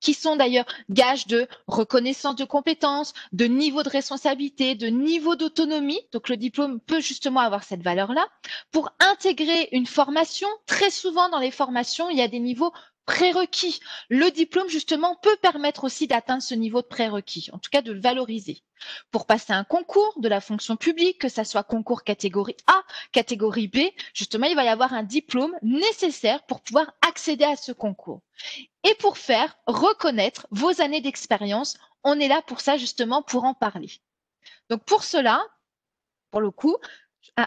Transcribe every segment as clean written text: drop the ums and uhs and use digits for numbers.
qui sont d'ailleurs gages de reconnaissance de compétences, de niveau de responsabilité, de niveau d'autonomie. Donc le diplôme peut justement avoir cette valeur-là. Pour intégrer une formation, très souvent dans les formations, il y a des niveaux prérequis. Le diplôme, justement, peut permettre aussi d'atteindre ce niveau de prérequis, en tout cas de le valoriser. Pour passer un concours de la fonction publique, que ça soit concours catégorie A, catégorie B, justement, il va y avoir un diplôme nécessaire pour pouvoir accéder à ce concours. Et pour faire reconnaître vos années d'expérience, on est là pour ça, justement, pour en parler. Donc, pour cela, pour le coup,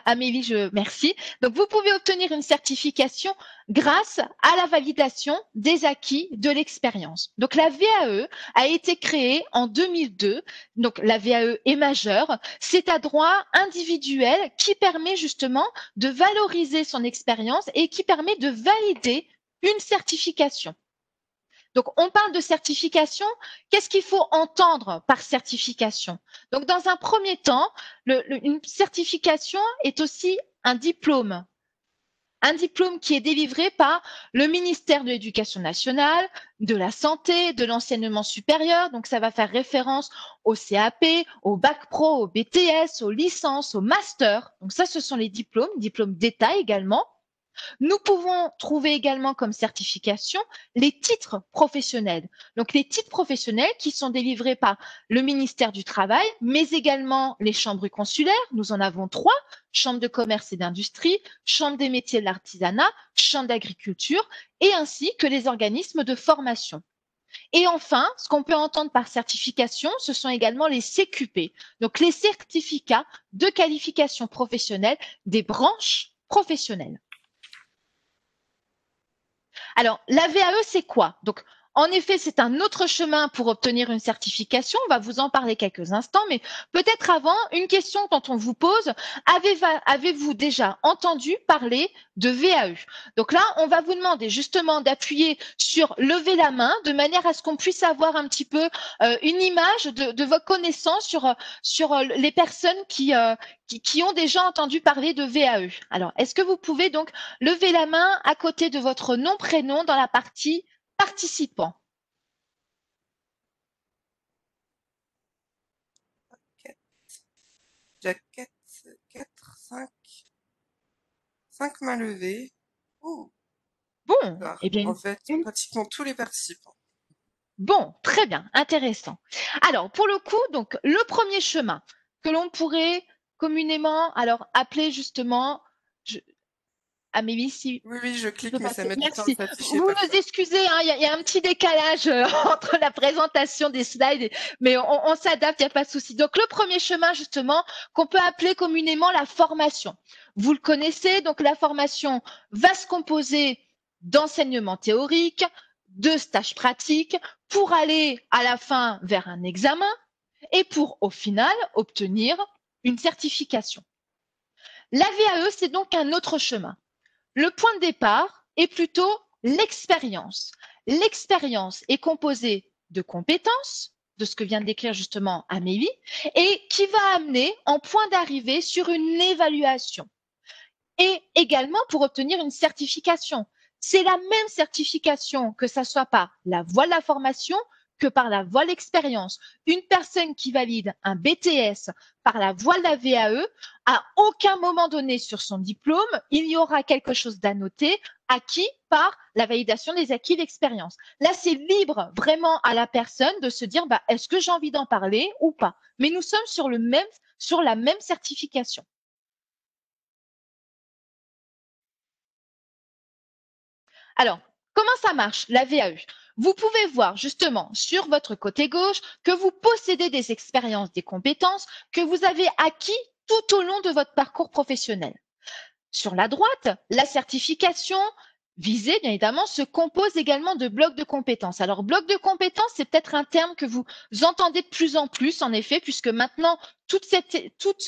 Amélie, merci. Donc, vous pouvez obtenir une certification grâce à la validation des acquis de l'expérience. Donc, la VAE a été créée en 2002. Donc, la VAE est majeure. C'est un droit individuel qui permet justement de valoriser son expérience et qui permet de valider une certification. Donc, on parle de certification. Qu'est-ce qu'il faut entendre par certification? Donc, dans un premier temps, une certification est aussi un diplôme qui est délivré par le ministère de l'Éducation nationale, de la santé, de l'enseignement supérieur. Donc, ça va faire référence au CAP, au bac pro, au BTS, aux licences, au master. Donc, ça, ce sont les diplômes d'État également. Nous pouvons trouver également comme certification les titres professionnels. Donc, les titres professionnels qui sont délivrés par le ministère du Travail, mais également les chambres consulaires. Nous en avons 3, Chambre de commerce et d'industrie, Chambre des métiers de l'artisanat, Chambre d'agriculture, et ainsi que les organismes de formation. Et enfin, ce qu'on peut entendre par certification, ce sont également les CQP, donc les certificats de qualification professionnelle des branches professionnelles. Alors, la VAE, c'est quoi? Donc, en effet, c'est un autre chemin pour obtenir une certification. On va vous en parler quelques instants, mais peut-être avant, une question quand on vous pose, avez-vous déjà entendu parler de VAE? Donc là, on va vous demander justement d'appuyer sur lever la main de manière à ce qu'on puisse avoir un petit peu une image de votre connaissance sur les personnes qui ont déjà entendu parler de VAE. Alors, est-ce que vous pouvez donc lever la main à côté de votre nom, prénom dans la partie participants? Jaquette, 4, 5 mains levées. Oh, Bon, d'accord. eh bien, En fait, pratiquement tous les participants. bon, très bien, intéressant. Alors, pour le coup, donc, le premier chemin que l'on pourrait communément appeler justement, Amélie, si Oui, oui, je tu clique, peux mais ça passer. met du temps à Merci. s'afficher Vous nous parfois. excusez, hein, y a un petit décalage entre la présentation des slides, mais on s'adapte, il n'y a pas de souci. Donc, le premier chemin, justement, qu'on peut appeler communément la formation. Vous le connaissez, donc la formation va se composer d'enseignements théoriques, de stages pratiques, pour aller à la fin vers un examen et pour, au final, obtenir une certification. La VAE, c'est donc un autre chemin. Le point de départ est plutôt l'expérience. L'expérience est composée de compétences, de ce que vient de décrire justement Amélie, et qui va amener en point d'arrivée sur une évaluation. Et également pour obtenir une certification. C'est la même certification que ça soit par la voie de la formation que par la voie de l'expérience. Une personne qui valide un BTS par la voie de la VAE, à aucun moment donné sur son diplôme, il y aura quelque chose d'annoté acquis par la validation des acquis d'expérience. Là, c'est libre vraiment à la personne de se dire, est-ce que j'ai envie d'en parler ou pas? Mais nous sommes sur la même certification. Alors, comment ça marche, la VAE? Vous pouvez voir justement sur votre côté gauche que vous possédez des expériences, des compétences que vous avez acquis tout au long de votre parcours professionnel. Sur la droite, la certification visée, bien évidemment, se compose également de blocs de compétences. Alors, bloc de compétences, c'est peut-être un terme que vous entendez de plus en plus, en effet, puisque maintenant, toute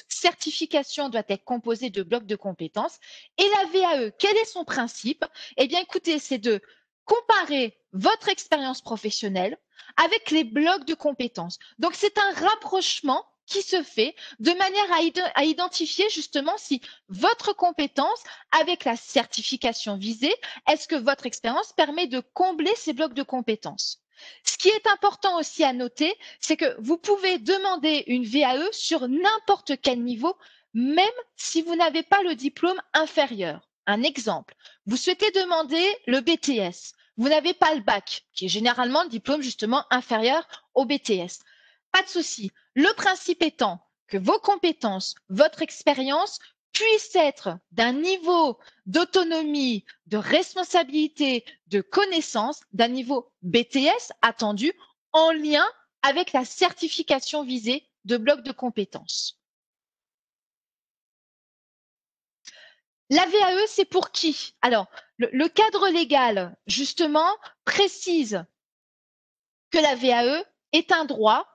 certification doit être composée de blocs de compétences. Et la VAE, quel est son principe? Eh bien, écoutez, c'est de comparer votre expérience professionnelle avec les blocs de compétences. Donc, c'est un rapprochement qui se fait de manière à identifier justement si votre compétence avec la certification visée, est-ce que votre expérience permet de combler ces blocs de compétences? Ce qui est important aussi à noter, c'est que vous pouvez demander une VAE sur n'importe quel niveau, même si vous n'avez pas le diplôme inférieur. Un exemple, vous souhaitez demander le BTS, vous n'avez pas le bac, qui est généralement le diplôme justement inférieur au BTS. Pas de souci. Le principe étant que vos compétences, votre expérience puissent être d'un niveau d'autonomie, de responsabilité, de connaissance, d'un niveau BTS attendu en lien avec la certification visée de bloc de compétences. La VAE, c'est pour qui? Alors, le cadre légal, justement, précise que la VAE est un droit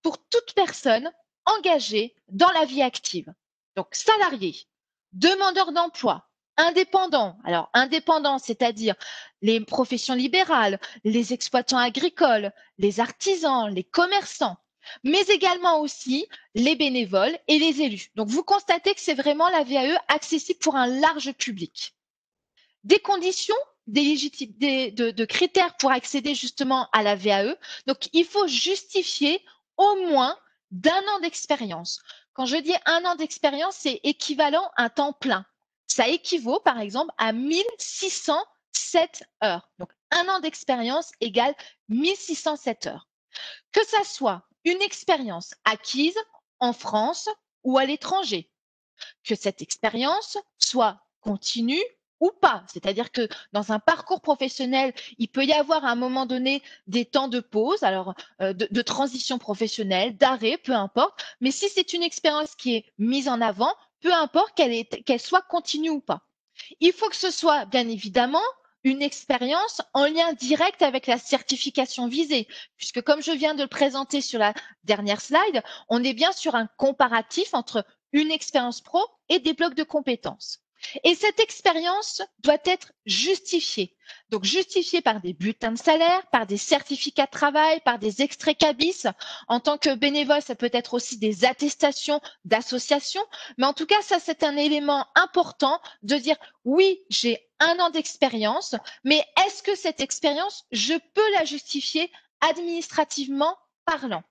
pour toute personne engagée dans la vie active. Donc, salarié, demandeur d'emploi, indépendant. Alors, indépendant, c'est-à-dire les professions libérales, les exploitants agricoles, les artisans, les commerçants, mais également aussi les bénévoles et les élus. Donc, vous constatez que c'est vraiment la VAE accessible pour un large public. Des conditions de critères pour accéder justement à la VAE. Donc, il faut justifier au moins d'un an d'expérience. Quand je dis un an d'expérience, c'est équivalent à temps plein. Ça équivaut, par exemple, à 1607 heures. Donc, un an d'expérience égale 1607 heures. Que ça soit une expérience acquise en France ou à l'étranger, que cette expérience soit continue ou pas. C'est-à-dire que dans un parcours professionnel, il peut y avoir à un moment donné des temps de pause, alors de transition professionnelle, d'arrêt, peu importe. Mais si c'est une expérience qui est mise en avant, peu importe qu'elle soit continue ou pas. Il faut que ce soit bien évidemment une expérience en lien direct avec la certification visée, puisque comme je viens de le présenter sur la dernière slide, on est bien sur un comparatif entre une expérience pro et des blocs de compétences. Et cette expérience doit être justifiée. Donc justifiée par des bulletins de salaire, par des certificats de travail, par des extraits CABIS. En tant que bénévole, ça peut être aussi des attestations d'associations. Mais en tout cas, ça, c'est un élément important de dire oui, j'ai un an d'expérience, mais est-ce que cette expérience, je peux la justifier administrativement parlant?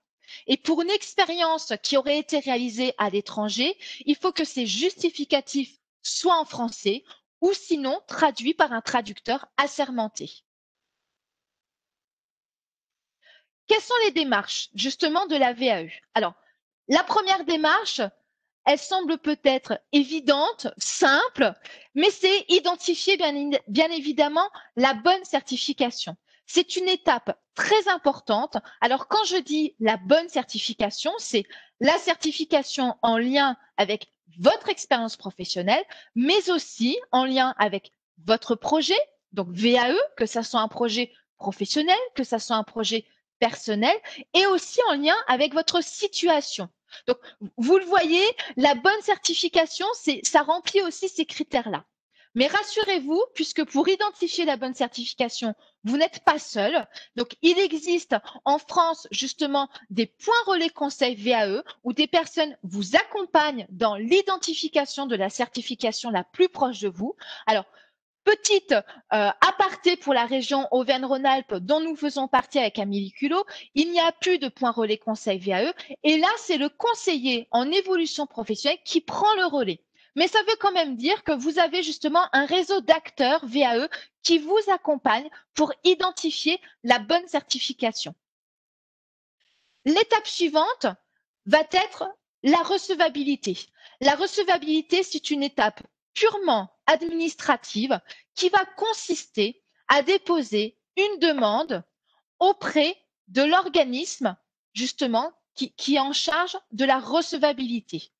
Et pour une expérience qui aurait été réalisée à l'étranger, il faut que ces justificatifs soient en français ou sinon traduits par un traducteur assermenté. Quelles sont les démarches justement de la VAE? Alors, la première démarche, elle semble peut-être évidente, simple, mais c'est identifier bien évidemment la bonne certification. C'est une étape très importante. Alors, quand je dis la bonne certification, c'est la certification en lien avec votre expérience professionnelle, mais aussi en lien avec votre projet, donc VAE, que ça soit un projet professionnel, que ça soit un projet personnel, et aussi en lien avec votre situation. Donc, vous le voyez, la bonne certification, ça remplit aussi ces critères-là. Mais rassurez-vous, puisque pour identifier la bonne certification, vous n'êtes pas seul. Donc, il existe en France justement des points relais conseils VAE où des personnes vous accompagnent dans l'identification de la certification la plus proche de vous. Alors, petite aparté pour la région Auvergne-Rhône-Alpes dont nous faisons partie avec Amélie Culot, il n'y a plus de point relais conseil VAE et là c'est le conseiller en évolution professionnelle qui prend le relais. Mais ça veut quand même dire que vous avez justement un réseau d'acteurs VAE qui vous accompagne pour identifier la bonne certification. L'étape suivante va être la recevabilité. La recevabilité, c'est une étape purement administrative qui va consister à déposer une demande auprès de l'organisme justement qui est en charge de la recevabilité.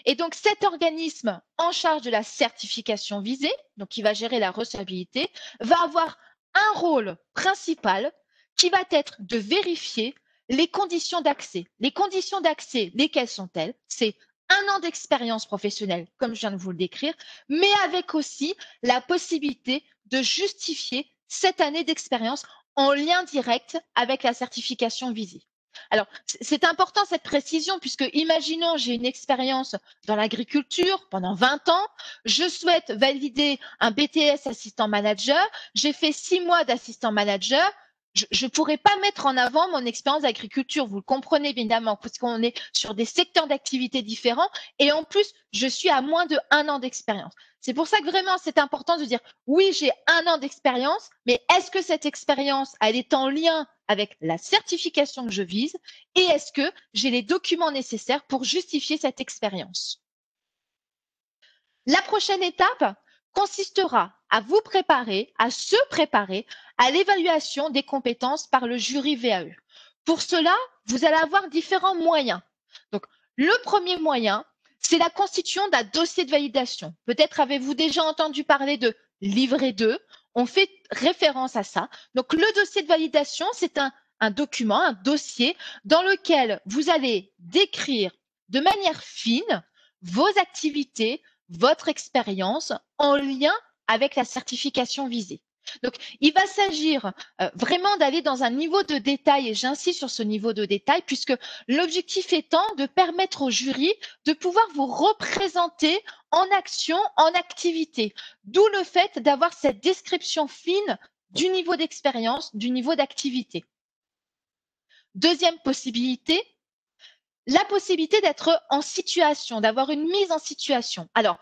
Et donc cet organisme en charge de la certification visée, donc qui va gérer la recevabilité, va avoir un rôle principal qui va être de vérifier les conditions d'accès. Les conditions d'accès, lesquelles sont-elles? C'est un an d'expérience professionnelle, comme je viens de vous le décrire, mais avec aussi la possibilité de justifier cette année d'expérience en lien direct avec la certification visée. Alors, c'est important cette précision puisque imaginons j'ai une expérience dans l'agriculture pendant 20 ans, je souhaite valider un BTS assistant manager, j'ai fait 6 mois d'assistant manager, je pourrais pas mettre en avant mon expérience d'agriculture, vous le comprenez évidemment, parce qu'on est sur des secteurs d'activité différents et en plus, je suis à moins de 1 an d'expérience. C'est pour ça que vraiment, c'est important de dire oui, j'ai 1 an d'expérience, mais est-ce que cette expérience, elle est en lien avec la certification que je vise et est-ce que j'ai les documents nécessaires pour justifier cette expérience? La prochaine étape consistera à vous préparer, à se préparer à l'évaluation des compétences par le jury VAE. Pour cela, vous allez avoir différents moyens. Donc, le premier moyen, c'est la constitution d'un dossier de validation. Peut-être avez-vous déjà entendu parler de livret 2. On fait référence à ça. Donc, le dossier de validation, c'est un document, un dossier dans lequel vous allez décrire de manière fine vos activités, votre expérience en lien avec la certification visée. Donc, il va s'agir vraiment d'aller dans un niveau de détail, et j'insiste sur ce niveau de détail, puisque l'objectif étant de permettre au jury de pouvoir vous représenter en action, en activité, d'où le fait d'avoir cette description fine du niveau d'expérience, du niveau d'activité. Deuxième possibilité, la possibilité d'être en situation, d'avoir une mise en situation. Alors,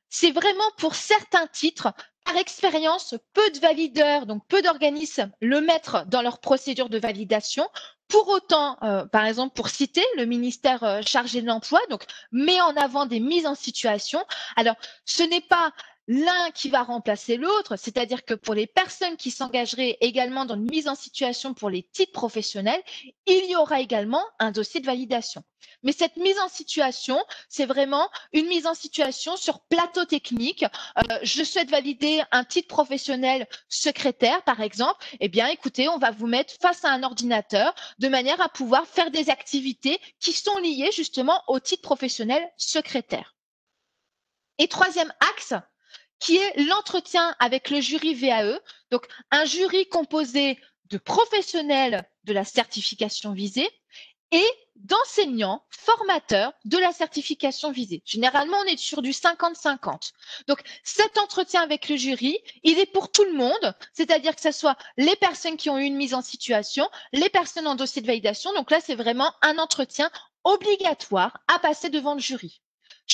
c'est vraiment pour certains titres, par expérience, peu de valideurs, donc peu d'organismes le mettent dans leur procédure de validation. Pour autant, par exemple, pour citer le ministère chargé de l'emploi, donc met en avant des mises en situation. Alors, ce n'est pas l'un qui va remplacer l'autre, c'est-à-dire que pour les personnes qui s'engageraient également dans une mise en situation pour les titres professionnels, il y aura également un dossier de validation. Mais cette mise en situation, c'est vraiment une mise en situation sur plateau technique. Je souhaite valider un titre professionnel secrétaire, par exemple. Eh bien, écoutez, on va vous mettre face à un ordinateur de manière à pouvoir faire des activités qui sont liées justement au titre professionnel secrétaire. Et troisième axe, qui est l'entretien avec le jury VAE, donc un jury composé de professionnels de la certification visée et d'enseignants formateurs de la certification visée. Généralement, on est sur du 50-50. Donc, cet entretien avec le jury, il est pour tout le monde, c'est-à-dire que ce soit les personnes qui ont eu une mise en situation, les personnes en dossier de validation. Donc là, c'est vraiment un entretien obligatoire à passer devant le jury.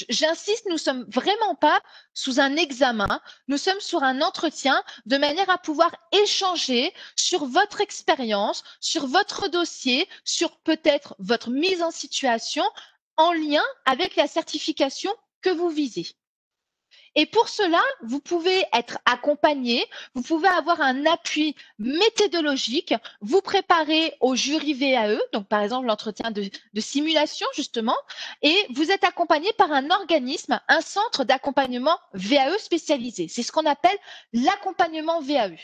J'insiste, nous ne sommes vraiment pas sous un examen, nous sommes sur un entretien de manière à pouvoir échanger sur votre expérience, sur votre dossier, sur peut-être votre mise en situation en lien avec la certification que vous visez. Et pour cela, vous pouvez être accompagné, vous pouvez avoir un appui méthodologique, vous préparer au jury VAE, donc par exemple l'entretien de simulation justement, et vous êtes accompagné par un organisme, un centre d'accompagnement VAE spécialisé. C'est ce qu'on appelle l'accompagnement VAE.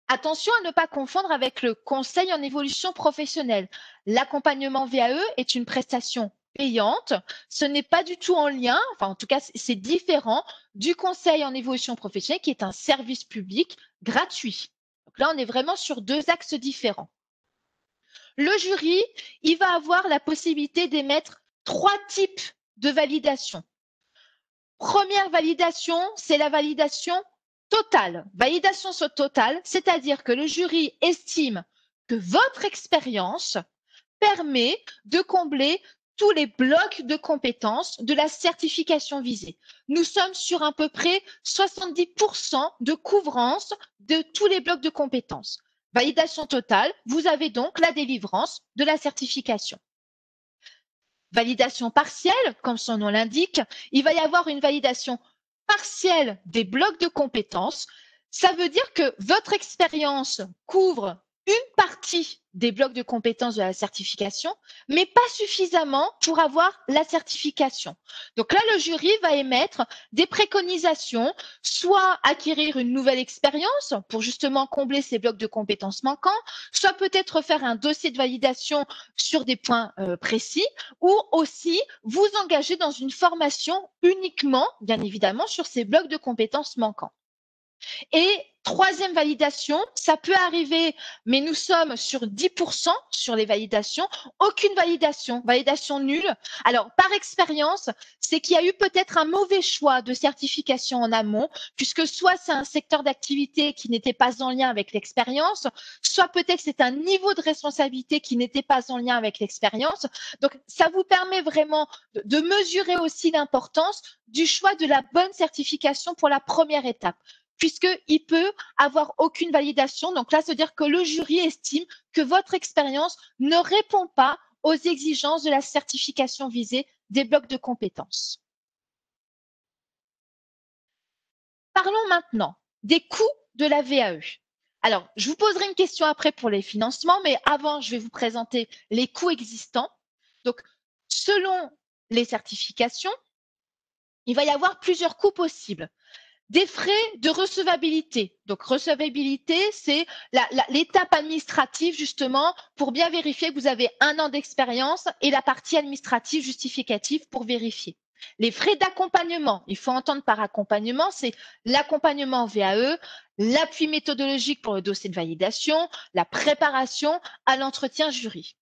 Attention à ne pas confondre avec le conseil en évolution professionnelle. L'accompagnement VAE est une prestation payante. Ce n'est pas du tout en lien, enfin en tout cas c'est différent du conseil en évolution professionnelle qui est un service public gratuit. Donc là, on est vraiment sur deux axes différents. Le jury, il va avoir la possibilité d'émettre 3 types de validation. Première validation, c'est la validation totale. Validation totale, c'est-à-dire que le jury estime que votre expérience permet de combler tous les blocs de compétences de la certification visée. Nous sommes sur à peu près 70% de couvrance de tous les blocs de compétences. Validation totale, vous avez donc la délivrance de la certification. Validation partielle, comme son nom l'indique, il va y avoir une validation partielle des blocs de compétences. Ça veut dire que votre expérience couvre une partie des blocs de compétences de la certification, mais pas suffisamment pour avoir la certification. Donc là, le jury va émettre des préconisations, soit acquérir une nouvelle expérience pour justement combler ces blocs de compétences manquants, soit peut-être faire un dossier de validation sur des points précis, ou aussi vous engager dans une formation uniquement, bien évidemment, sur ces blocs de compétences manquants. Et troisième validation, ça peut arriver, mais nous sommes sur 10% sur les validations, aucune validation, validation nulle. Alors, par expérience, c'est qu'il y a eu peut-être un mauvais choix de certification en amont, puisque soit c'est un secteur d'activité qui n'était pas en lien avec l'expérience, soit peut-être c'est un niveau de responsabilité qui n'était pas en lien avec l'expérience. Donc, ça vous permet vraiment de mesurer aussi l'importance du choix de la bonne certification pour la première étape, puisqu'il peut avoir aucune validation. Donc là, c'est-à-dire que le jury estime que votre expérience ne répond pas aux exigences de la certification visée des blocs de compétences. Parlons maintenant des coûts de la VAE. Alors, je vous poserai une question après pour les financements, mais avant, je vais vous présenter les coûts existants. Donc, selon les certifications, il va y avoir plusieurs coûts possibles. Des frais de recevabilité. Donc, recevabilité, c'est l'étape administrative, justement, pour bien vérifier que vous avez 1 an d'expérience, et la partie administrative justificative pour vérifier. Les frais d'accompagnement, il faut entendre par accompagnement, c'est l'accompagnement VAE, l'appui méthodologique pour le dossier de validation, la préparation à l'entretien jury.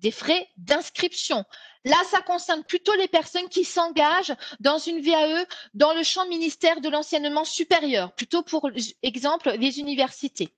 Des frais d'inscription. Là, ça concerne plutôt les personnes qui s'engagent dans une VAE dans le champ ministère de l'enseignement supérieur, plutôt pour exemple les universités.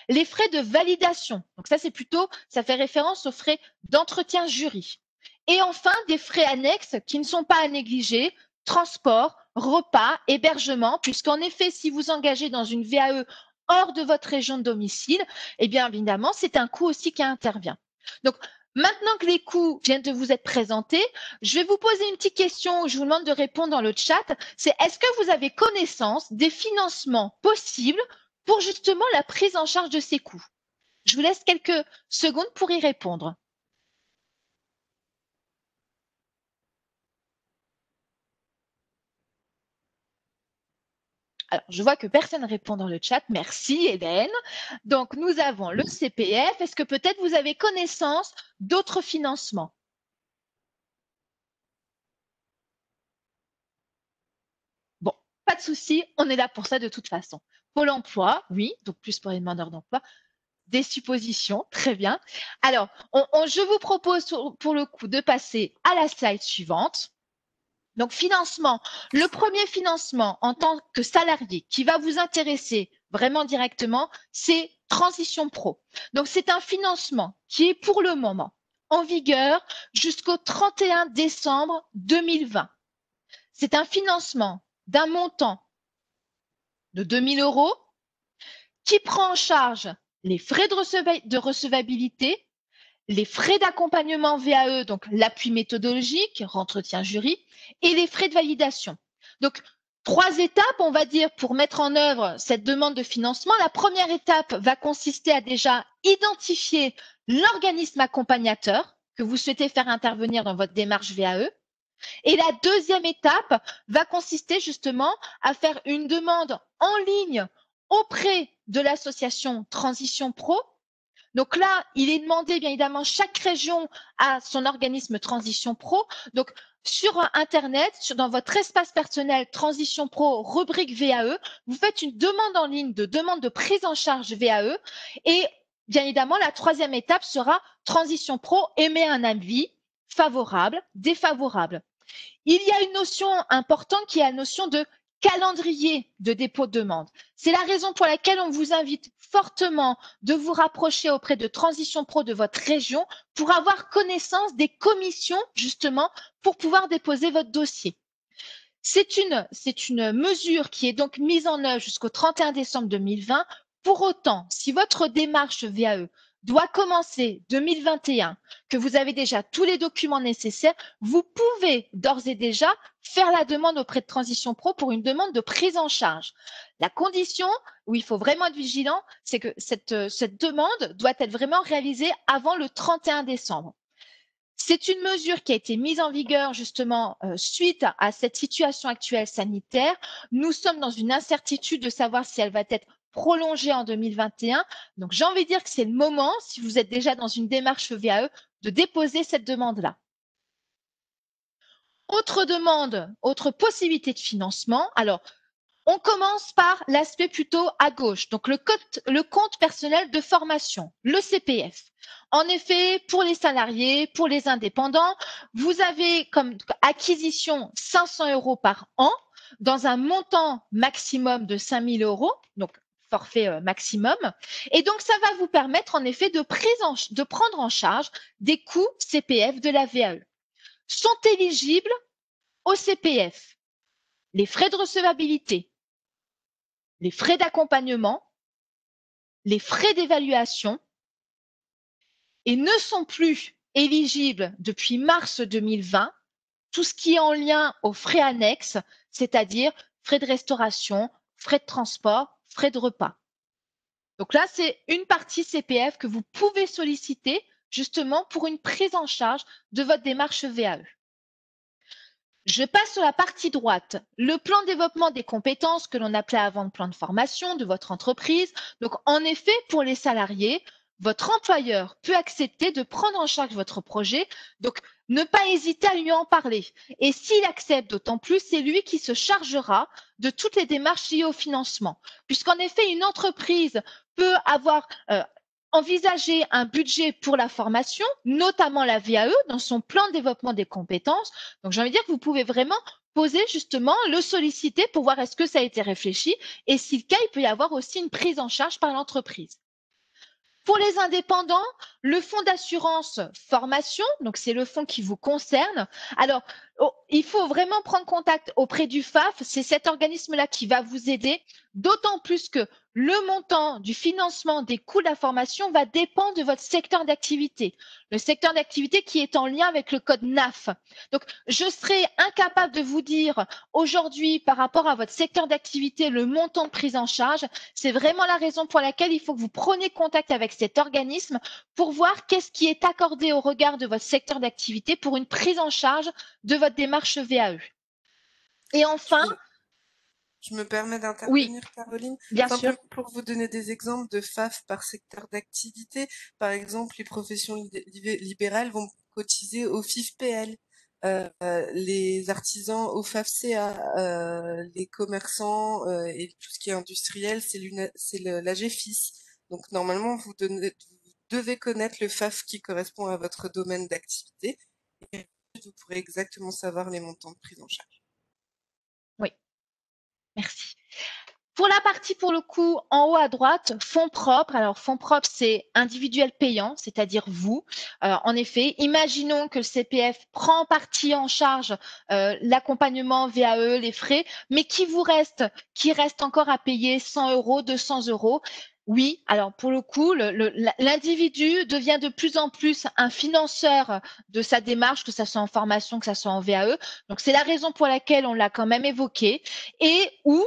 Les frais de validation, donc ça c'est plutôt, ça fait référence aux frais d'entretien jury. Et enfin, des frais annexes qui ne sont pas à négliger, transport, repas, hébergement, puisqu'en effet, si vous engagez dans une VAE hors de votre région de domicile, eh bien évidemment, c'est un coût aussi qui intervient. Donc, maintenant que les coûts viennent de vous être présentés, je vais vous poser une petite question, je vous demande de répondre dans le chat, c'est est-ce que vous avez connaissance des financements possibles pour justement la prise en charge de ces coûts? Je vous laisse quelques secondes pour y répondre. Alors, je vois que personne ne répond dans le chat. Merci, Hélène. Donc, nous avons le CPF. Est-ce que peut-être vous avez connaissance d'autres financements? Bon, pas de souci, on est là pour ça de toute façon. Pôle emploi, oui, donc plus pour les demandeurs d'emploi. Des suppositions, très bien. Alors, je vous propose pour le coup de passer à la slide suivante. Donc, financement. Le premier financement en tant que salarié qui va vous intéresser vraiment directement, c'est Transition Pro. Donc, c'est un financement qui est pour le moment en vigueur jusqu'au 31 décembre 2020. C'est un financement d'un montant de 2 000 euros qui prend en charge les frais de recevabilité, les frais d'accompagnement VAE, donc l'appui méthodologique, entretien jury, et les frais de validation. Donc, 3 étapes, on va dire, pour mettre en œuvre cette demande de financement. La première étape va consister à déjà identifier l'organisme accompagnateur que vous souhaitez faire intervenir dans votre démarche VAE. Et la deuxième étape va consister justement à faire une demande en ligne auprès de l'association Transition Pro. Donc là, il est demandé, bien évidemment, chaque région a son organisme Transition Pro. Donc, sur Internet, dans votre espace personnel Transition Pro, rubrique VAE, vous faites une demande en ligne de demande de prise en charge VAE. Et bien évidemment, la troisième étape sera Transition Pro émet un avis favorable, défavorable. Il y a une notion importante qui est la notion de calendrier de dépôt de demande. C'est la raison pour laquelle on vous invite fortement de vous rapprocher auprès de Transition Pro de votre région pour avoir connaissance des commissions, justement, pour pouvoir déposer votre dossier. C'est une mesure qui est donc mise en œuvre jusqu'au 31 décembre 2020. Pour autant, si votre démarche VAE doit commencer 2021, que vous avez déjà tous les documents nécessaires, vous pouvez d'ores et déjà faire la demande auprès de Transition Pro pour une demande de prise en charge. La condition où il faut vraiment être vigilant, c'est que cette demande doit être vraiment réalisée avant le 31 décembre. C'est une mesure qui a été mise en vigueur justement suite à cette situation actuelle sanitaire. Nous sommes dans une incertitude de savoir si elle va être prolongée en 2021. Donc, j'ai envie de dire que c'est le moment, si vous êtes déjà dans une démarche VAE, de déposer cette demande-là. Autre demande, autre possibilité de financement. Alors, On commence par l'aspect plutôt à gauche, donc le compte personnel de formation, le CPF. En effet, pour les salariés, pour les indépendants, vous avez comme acquisition 500 € par an dans un montant maximum de 5 000 €, donc forfait maximum. Et donc, ça va vous permettre en effet de prendre en charge des coûts CPF de la VAE. Sont éligibles au CPF les frais de recevabilité, les frais d'accompagnement, les frais d'évaluation et ne sont plus éligibles depuis mars 2020 tout ce qui est en lien aux frais annexes, c'est-à-dire frais de restauration, frais de transport, frais de repas. Donc là, c'est une partie CPF que vous pouvez solliciter justement pour une prise en charge de votre démarche VAE. Je passe sur la partie droite, le plan de développement des compétences que l'on appelait avant le plan de formation de votre entreprise. Donc, en effet, pour les salariés, votre employeur peut accepter de prendre en charge votre projet. Donc, ne pas hésiter à lui en parler. Et s'il accepte d'autant plus, c'est lui qui se chargera de toutes les démarches liées au financement. Puisqu'en effet, une entreprise peut avoir envisager un budget pour la formation, notamment la VAE, dans son plan de développement des compétences. Donc, j'ai envie de dire que vous pouvez vraiment poser justement, le solliciter pour voir est-ce que ça a été réfléchi et si le cas, il peut y avoir aussi une prise en charge par l'entreprise. Pour les indépendants, le fonds d'assurance formation, donc c'est le fonds qui vous concerne. Alors, il faut vraiment prendre contact auprès du FAF. C'est cet organisme-là qui va vous aider, d'autant plus que le montant du financement des coûts de la formation va dépendre de votre secteur d'activité. Le secteur d'activité qui est en lien avec le code NAF. Donc, je serai incapable de vous dire aujourd'hui, par rapport à votre secteur d'activité, le montant de prise en charge. C'est vraiment la raison pour laquelle il faut que vous preniez contact avec cet organisme pour voir qu'est-ce qui est accordé au regard de votre secteur d'activité pour une prise en charge de votre démarche VAE. Et enfin, je me permets oui, d'intervenir, Caroline. bien sûr. Simplement pour vous donner des exemples de FAF par secteur d'activité. Par exemple, les professions libérales vont cotiser au FIFPL. Les artisans au FAFCA, les commerçants et tout ce qui est industriel, c'est l'AGFIS. Donc normalement, vous devez connaître le FAF qui correspond à votre domaine d'activité. Et vous pourrez exactement savoir les montants de prise en charge. Oui, merci. Pour la partie, pour le coup, en haut à droite, fonds propres. Alors, fonds propres, c'est individuel payant, c'est-à-dire vous. En effet, imaginons que le CPF prend en partie en charge l'accompagnement VAE, les frais, mais qui reste encore à payer 100 €, 200 €. Oui, alors pour le coup, l'individu devient de plus en plus un financeur de sa démarche, que ça soit en formation, que ça soit en VAE. Donc, c'est la raison pour laquelle on l'a quand même évoqué. Et où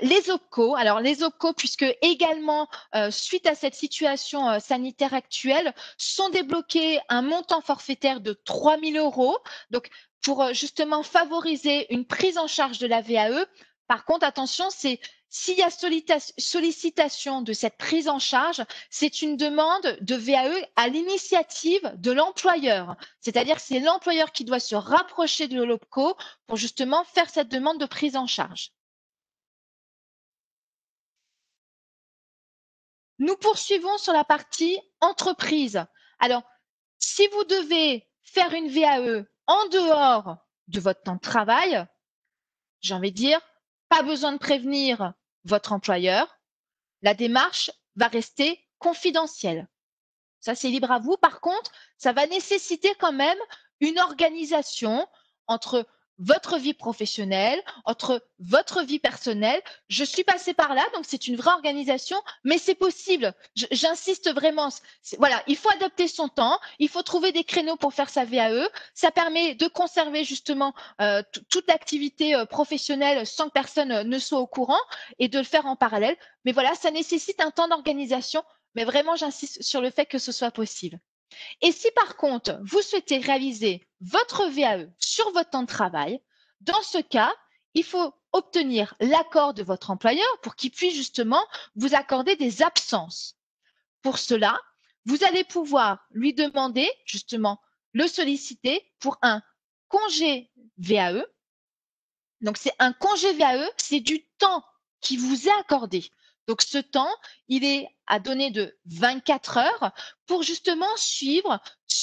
les OPCO, alors les OPCO, puisque également, suite à cette situation sanitaire actuelle, sont débloqués un montant forfaitaire de 3 000 €. Donc, pour justement favoriser une prise en charge de la VAE. Par contre, attention, c'est s'il y a sollicitation de cette prise en charge, c'est une demande de VAE à l'initiative de l'employeur. C'est-à-dire que c'est l'employeur qui doit se rapprocher de l'OPCO pour justement faire cette demande de prise en charge. Nous poursuivons sur la partie entreprise. Alors, si vous devez faire une VAE en dehors de votre temps de travail, j'ai envie de dire, pas besoin de prévenir votre employeur. La démarche va rester confidentielle. Ça, c'est libre à vous. Par contre, ça va nécessiter quand même une organisation entre votre vie professionnelle, entre votre vie personnelle. Je suis passée par là, donc c'est une vraie organisation, mais c'est possible. J'insiste vraiment. Voilà, il faut adapter son temps, il faut trouver des créneaux pour faire sa VAE. Ça permet de conserver justement toute l'activité professionnelle sans que personne ne soit au courant et de le faire en parallèle. Mais voilà, ça nécessite un temps d'organisation. Mais vraiment, j'insiste sur le fait que ce soit possible. Et si par contre, vous souhaitez réaliser votre VAE sur votre temps de travail, dans ce cas, il faut obtenir l'accord de votre employeur pour qu'il puisse justement vous accorder des absences. Pour cela, vous allez pouvoir lui demander, justement, le solliciter pour un congé VAE. Donc, c'est un congé VAE, c'est du temps qui vous est accordé. Donc, ce temps, il est à donner de 24 heures pour justement suivre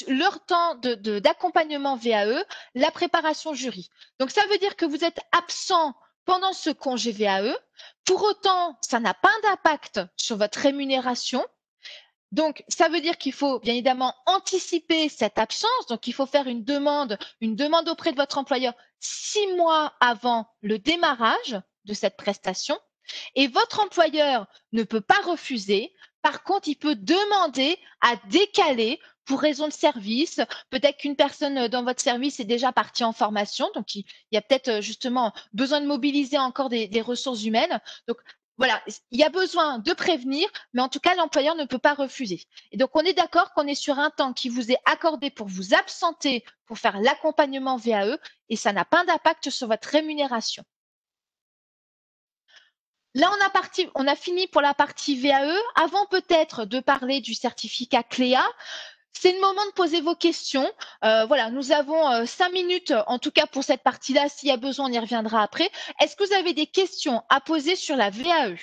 leur temps d'accompagnement VAE, la préparation jury. Donc, ça veut dire que vous êtes absent pendant ce congé VAE. Pour autant, ça n'a pas d'impact sur votre rémunération. Donc, ça veut dire qu'il faut bien évidemment anticiper cette absence. Donc, il faut faire une demande auprès de votre employeur 6 mois avant le démarrage de cette prestation. Et votre employeur ne peut pas refuser. Par contre, il peut demander à décaler pour raison de service. Peut-être qu'une personne dans votre service est déjà partie en formation. Donc, il y a peut-être justement besoin de mobiliser encore des ressources humaines. Donc, voilà, il y a besoin de prévenir, mais en tout cas, l'employeur ne peut pas refuser. Et donc, on est d'accord qu'on est sur un temps qui vous est accordé pour vous absenter, pour faire l'accompagnement VAE, et ça n'a pas d'impact sur votre rémunération. Là, on a fini pour la partie VAE. Avant peut-être de parler du certificat CLEA, c'est le moment de poser vos questions. Voilà, nous avons 5 minutes, en tout cas pour cette partie-là. S'il y a besoin, on y reviendra après. Est-ce que vous avez des questions à poser sur la VAE?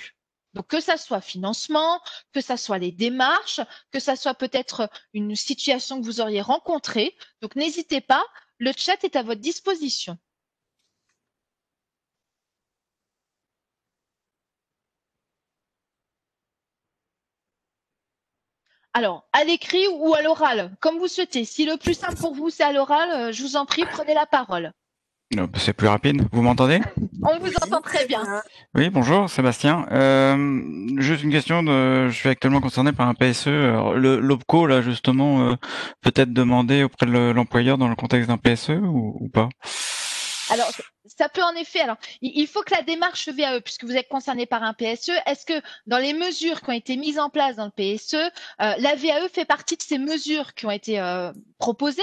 Donc, que ça soit financement, que ça soit les démarches, que ça soit peut-être une situation que vous auriez rencontrée. Donc, n'hésitez pas, le chat est à votre disposition. Alors, à l'écrit ou à l'oral, comme vous souhaitez. Si le plus simple pour vous, c'est à l'oral, je vous en prie, prenez la parole. Non, c'est plus rapide. Vous m'entendez? On vous entend très bien. Oui, bonjour, Sébastien. Juste une question. Je suis actuellement concerné par un PSE. Alors, l'OPCO, là, justement, peut-être demander auprès de l'employeur dans le contexte d'un PSE ou pas? Alors, ça peut en effet. Alors, il faut que la démarche VAE, puisque vous êtes concerné par un PSE, est-ce que dans les mesures qui ont été mises en place dans le PSE, la VAE fait partie de ces mesures qui ont été proposées?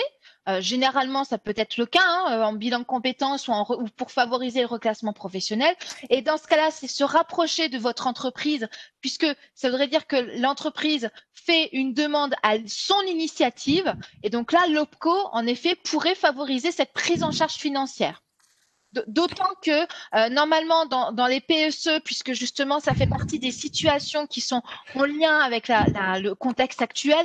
Généralement, ça peut être le cas en bilan de compétences ou pour favoriser le reclassement professionnel. Et dans ce cas-là, c'est se rapprocher de votre entreprise, puisque ça voudrait dire que l'entreprise fait une demande à son initiative. Et donc là, l'OPCO, en effet, pourrait favoriser cette prise en charge financière. D'autant que normalement dans les PSE, puisque justement ça fait partie des situations qui sont en lien avec le contexte actuel,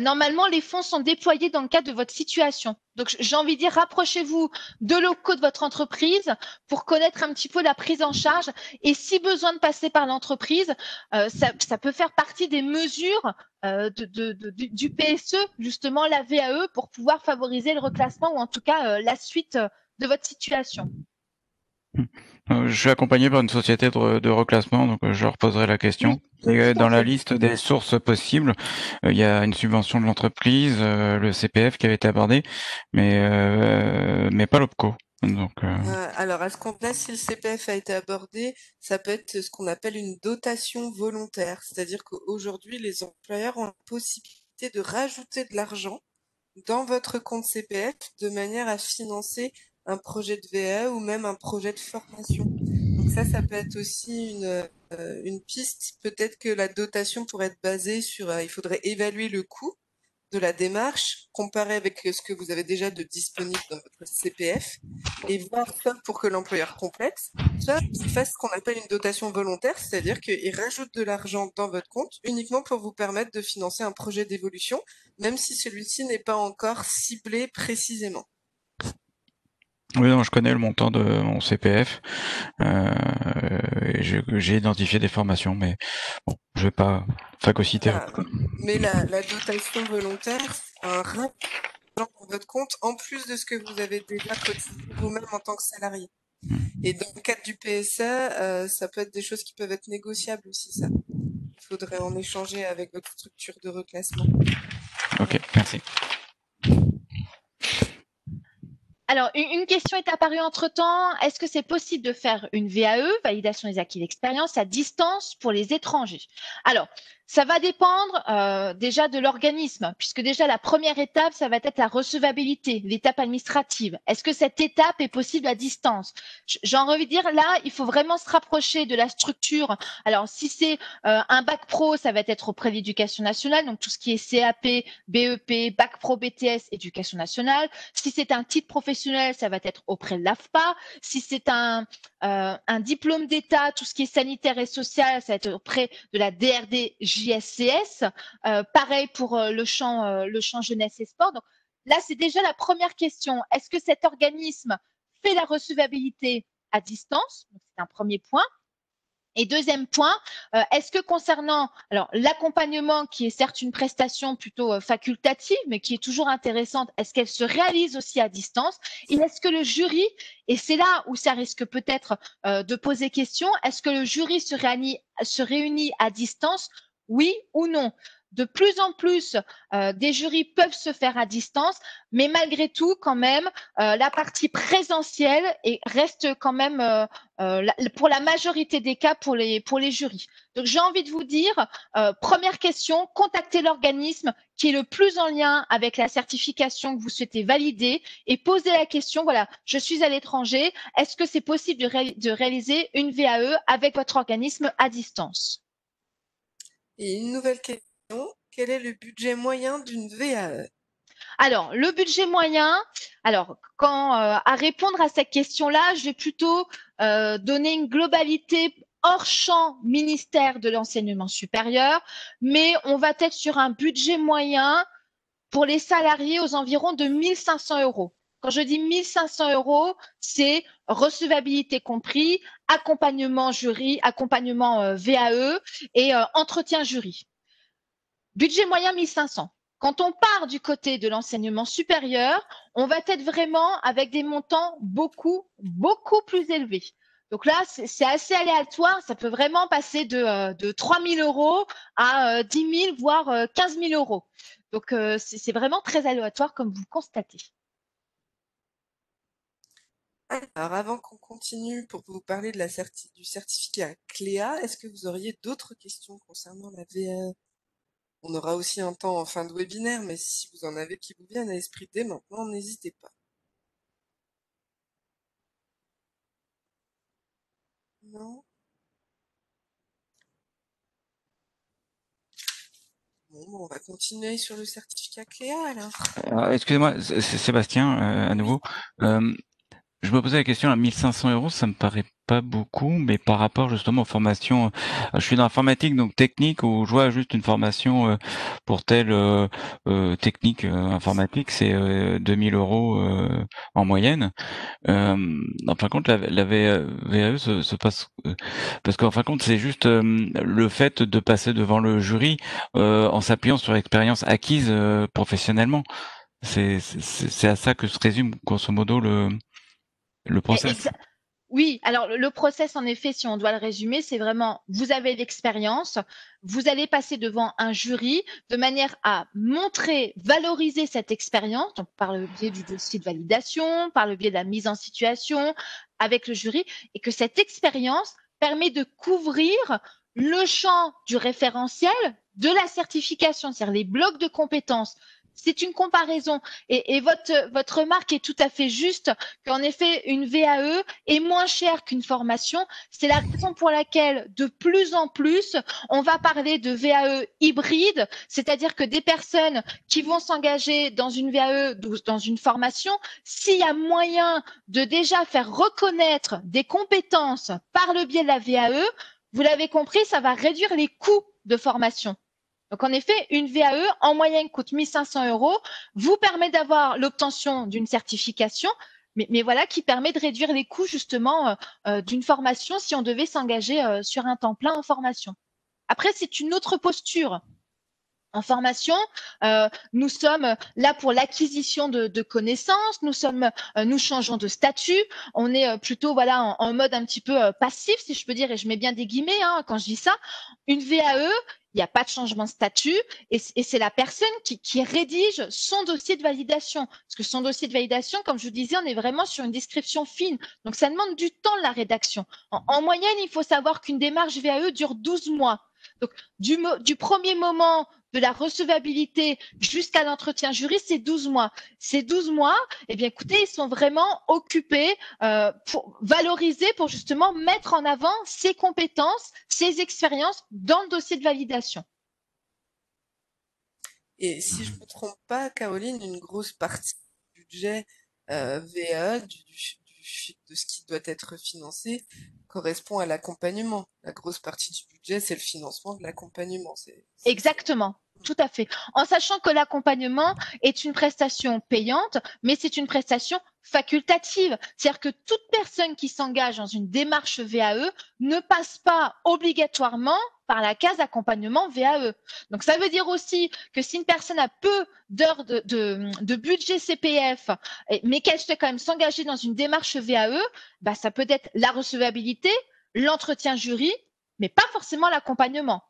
normalement les fonds sont déployés dans le cadre de votre situation. Donc j'ai envie de dire, rapprochez-vous de l'OPCO de votre entreprise pour connaître un petit peu la prise en charge. Et si besoin de passer par l'entreprise, ça peut faire partie des mesures du PSE, justement la VAE, pour pouvoir favoriser le reclassement ou en tout cas la suite de votre situation. Je suis accompagné par une société de reclassement, donc je leur poserai la question. Oui, Et tout à dans la fait. liste des sources possibles, il y a une subvention de l'entreprise, le CPF qui avait été abordé, mais pas l'OPCO. Donc, Alors, à ce compte-là, si le CPF a été abordé, ça peut être ce qu'on appelle une dotation volontaire. C'est-à-dire qu'aujourd'hui, les employeurs ont la possibilité de rajouter de l'argent dans votre compte CPF de manière à financer un projet de VAE ou même un projet de formation. Donc ça peut être aussi une piste. Peut-être que la dotation pourrait être basée sur, il faudrait évaluer le coût de la démarche, comparer avec ce que vous avez déjà de disponible dans votre CPF et voir soit pour que l'employeur complète, soit qu'il fasse ce qu'on appelle une dotation volontaire, c'est-à-dire qu'il rajoute de l'argent dans votre compte uniquement pour vous permettre de financer un projet d'évolution, même si celui-ci n'est pas encore ciblé précisément. oui, non, je connais le montant de mon CPF. Et j'ai identifié des formations, mais bon, je vais pas phagocyter. Mais la dotation volontaire, c'est un rappel dans votre compte en plus de ce que vous avez déjà cotisé vous-même en tant que salarié. Et dans le cadre du PSA, ça peut être des choses qui peuvent être négociables aussi, ça. Il faudrait en échanger avec votre structure de reclassement. Ok, merci. Alors, une question est apparue entre-temps. Est-ce que c'est possible de faire une VAE, validation des acquis d'expérience, à distance pour les étrangers? Alors, ça va dépendre déjà de l'organisme, puisque déjà la première étape, ça va être la recevabilité, l'étape administrative. Est-ce que cette étape est possible à distance? J'ai envie de dire, là, il faut vraiment se rapprocher de la structure. Alors, si c'est un bac pro, ça va être auprès de l'éducation nationale, donc tout ce qui est CAP, BEP, bac pro BTS, éducation nationale. Si c'est un titre professionnel, professionnel, ça va être auprès de l'AFPA. Si c'est un diplôme d'État, tout ce qui est sanitaire et social, ça va être auprès de la DRD-JSCS. Pareil pour le champ jeunesse et sport. Donc là, c'est déjà la première question. Est-ce que cet organisme fait la recevabilité à distance? C'est un premier point. Et deuxième point, est-ce que concernant l'accompagnement, qui est certes une prestation plutôt facultative, mais qui est toujours intéressante, est-ce qu'elle se réalise aussi à distance? Et est-ce que le jury, et c'est là où ça risque peut-être de poser question, est-ce que le jury se réunit à distance, oui ou non? De plus en plus, des jurys peuvent se faire à distance, mais malgré tout, quand même, la partie présentielle reste quand même pour la majorité des cas pour les jurys. Donc j'ai envie de vous dire, première question, contactez l'organisme qui est le plus en lien avec la certification que vous souhaitez valider et posez la question, voilà, je suis à l'étranger, est-ce que c'est possible de réaliser une VAE avec votre organisme à distance? Et une nouvelle question, quel est le budget moyen d'une VAE? Alors, le budget moyen, à répondre à cette question-là, je vais plutôt donner une globalité hors champ ministère de l'enseignement supérieur, mais on va être sur un budget moyen pour les salariés aux environs de 1 500 euros. Quand je dis 1 500 euros, c'est recevabilité compris, accompagnement jury, accompagnement VAE et entretien jury. Budget moyen 1 500. Quand on part du côté de l'enseignement supérieur, on va être vraiment avec des montants beaucoup plus élevés. Donc là, c'est assez aléatoire. Ça peut vraiment passer de 3 000 euros à 10 000, voire 15 000 euros. Donc, c'est vraiment très aléatoire, comme vous le constatez. Alors, avant qu'on continue pour vous parler de du certificat CLEA, est-ce que vous auriez d'autres questions concernant la VAE? On aura aussi un temps en fin de webinaire, mais si vous en avez qui vous viennent à l'esprit dès maintenant, n'hésitez pas. Non? Bon, on va continuer sur le certificat CLEA alors. Excusez-moi, c'est Sébastien, à nouveau. Je me posais la question, à 1 500 euros, ça me paraît pas beaucoup, mais par rapport justement aux formations, je suis dans l'informatique, donc technique, où je vois juste une formation pour telle technique informatique, c'est 2 000 euros en moyenne. En fin de compte, la VAE se passe parce qu'en fin de compte, c'est juste le fait de passer devant le jury en s'appuyant sur l'expérience acquise professionnellement. C'est à ça que se résume grosso modo le process. Oui, alors le process, en effet, si on doit le résumer, c'est vraiment, vous avez l'expérience, vous allez passer devant un jury de manière à montrer, valoriser cette expérience, donc par le biais du dossier de validation, par le biais de la mise en situation avec le jury, et que cette expérience permet de couvrir le champ du référentiel de la certification, c'est-à-dire les blocs de compétences. C'est une comparaison. Et votre remarque est tout à fait juste, qu'en effet, une VAE est moins chère qu'une formation. C'est la raison pour laquelle, de plus en plus, on va parler de VAE hybride, c'est-à-dire que des personnes qui vont s'engager dans une VAE, dans une formation, s'il y a moyen de déjà faire reconnaître des compétences par le biais de la VAE, vous l'avez compris, ça va réduire les coûts de formation. Donc, en effet, une VAE, en moyenne, coûte 1 500 euros, vous permet d'avoir l'obtention d'une certification, mais voilà, qui permet de réduire les coûts, justement, d'une formation si on devait s'engager sur un temps plein en formation. Après, c'est une autre posture. En formation, nous sommes là pour l'acquisition de connaissances, nous changeons de statut, on est plutôt voilà en mode un petit peu passif, si je peux dire, et je mets bien des guillemets quand je dis ça. Une VAE, il n'y a pas de changement de statut, et c'est la personne qui rédige son dossier de validation. Parce que son dossier de validation, comme je vous disais, on est vraiment sur une description fine. Donc ça demande du temps, la rédaction. En moyenne, il faut savoir qu'une démarche VAE dure 12 mois. Donc du premier moment de la recevabilité jusqu'à l'entretien jury, c'est 12 mois. Ces 12 mois, eh bien, écoutez, ils sont vraiment occupés pour valoriser, pour justement mettre en avant ses compétences, ses expériences dans le dossier de validation. Et si je ne me trompe pas, Caroline, une grosse partie du budget VA de ce qui doit être financé correspond à l'accompagnement. La grosse partie du budget, c'est le financement de l'accompagnement. Exactement. Tout à fait. En sachant que l'accompagnement est une prestation payante, mais c'est une prestation facultative. C'est-à-dire que toute personne qui s'engage dans une démarche VAE ne passe pas obligatoirement par la case accompagnement VAE. Donc ça veut dire aussi que si une personne a peu d'heures de budget CPF, mais qu'elle souhaite quand même s'engager dans une démarche VAE, bah, ça peut être la recevabilité, l'entretien jury, mais pas forcément l'accompagnement.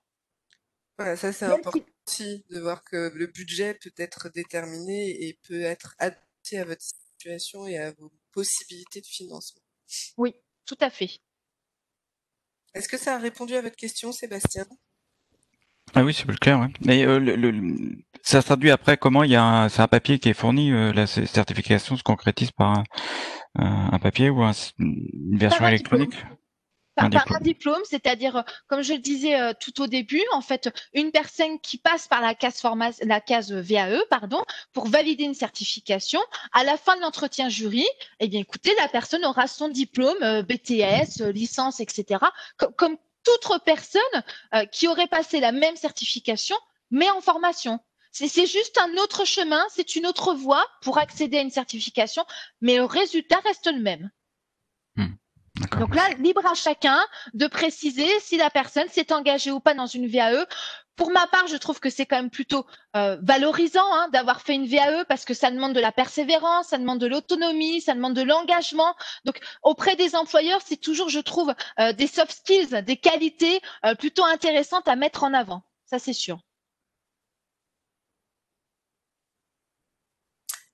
Voilà, ça c'est important aussi de voir que le budget peut être déterminé et peut être adapté à votre situation et à vos possibilités de financement. Oui, tout à fait. Est-ce que ça a répondu à votre question, Sébastien? Ah oui, c'est plus clair, ouais. Mais ça se traduit après comment c'est un papier qui est fourni, la certification se concrétise par un papier ou une version électronique? Par un diplôme, c'est-à-dire, comme je le disais tout au début, en fait, une personne qui passe par la case VAE, pardon, pour valider une certification, à la fin de l'entretien jury, eh bien, écoutez, la personne aura son diplôme BTS, licence, etc., comme toute autre personne qui aurait passé la même certification, mais en formation. C'est juste un autre chemin, c'est une autre voie pour accéder à une certification, mais le résultat reste le même. Donc là, libre à chacun de préciser si la personne s'est engagée ou pas dans une VAE. Pour ma part, je trouve que c'est quand même plutôt valorisant d'avoir fait une VAE parce que ça demande de la persévérance, ça demande de l'autonomie, ça demande de l'engagement. Donc auprès des employeurs, c'est toujours, je trouve, des soft skills, des qualités plutôt intéressantes à mettre en avant. Ça, c'est sûr.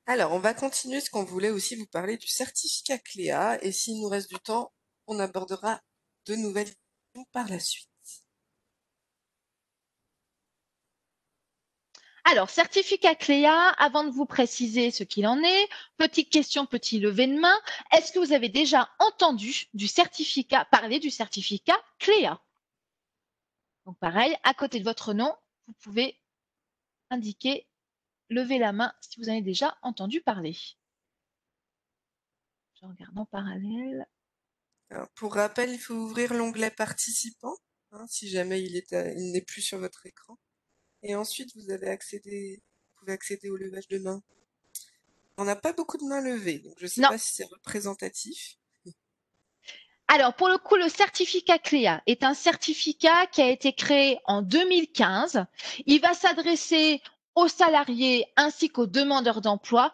Alors, on va continuer parce qu'on voulait aussi vous parler du certificat CLEA et s'il nous reste du temps, on abordera de nouvelles questions par la suite. Alors, certificat CLEA, avant de vous préciser ce qu'il en est, petite question, petit lever de main. Est-ce que vous avez déjà entendu parler du certificat CLEA? Donc, pareil, à côté de votre nom, vous pouvez indiquer, lever la main si vous en avez déjà entendu parler. Je regarde en parallèle. Alors, pour rappel, il faut ouvrir l'onglet participants, si jamais il n'est plus sur votre écran. Et ensuite, vous pouvez accéder au levage de main. On n'a pas beaucoup de mains levées, donc je ne sais pas si c'est représentatif. Alors, pour le coup, le certificat CLEA est un certificat qui a été créé en 2015. Il va s'adresser aux salariés ainsi qu'aux demandeurs d'emploi,